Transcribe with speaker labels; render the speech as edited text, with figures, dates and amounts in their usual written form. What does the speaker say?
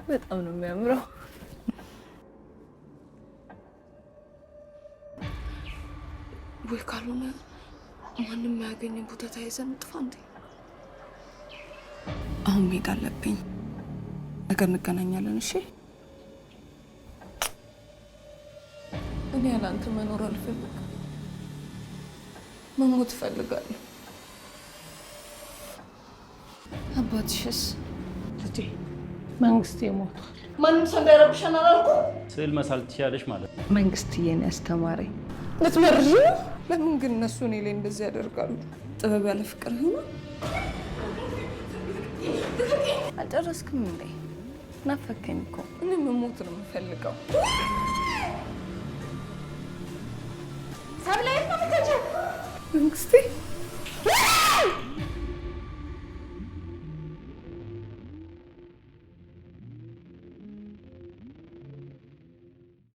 Speaker 1: በጣም ነው የሚያምረው።
Speaker 2: ወይ ካልሆነ ማንም ያገኘን ቦታ ተያይዘን ጥፋ እንዴ? አሁን መሄድ አለብኝ። ነገ እንገናኛለን። እሺ?
Speaker 1: እኔ ያላንተ መኖር አልፈልግም። መሞት እፈልጋለሁ። አባትሽስ?
Speaker 3: ልጄ መንግስቴ ሞቷል።
Speaker 1: ማንም ሰው እንዳይረብሸን አላልኩም?
Speaker 4: ስዕል መሳል ትችያለሽ ማለት ነው።
Speaker 3: መንግስትዬን ያስተማረኝ።
Speaker 1: ልትመርዥ? ለምን ግን እነሱ እኔ ላይ እንደዚህ ያደርጋሉ?
Speaker 2: ጥበብ ያለ ፍቅር ይሆናል።
Speaker 3: አልጨረስክም እንዴ? ናፈከኝ እኮ።
Speaker 1: እኔ መሞት ነው የምፈልገው።
Speaker 3: ሰብላይ ነው የምትሄጂው?
Speaker 1: መንግስቴ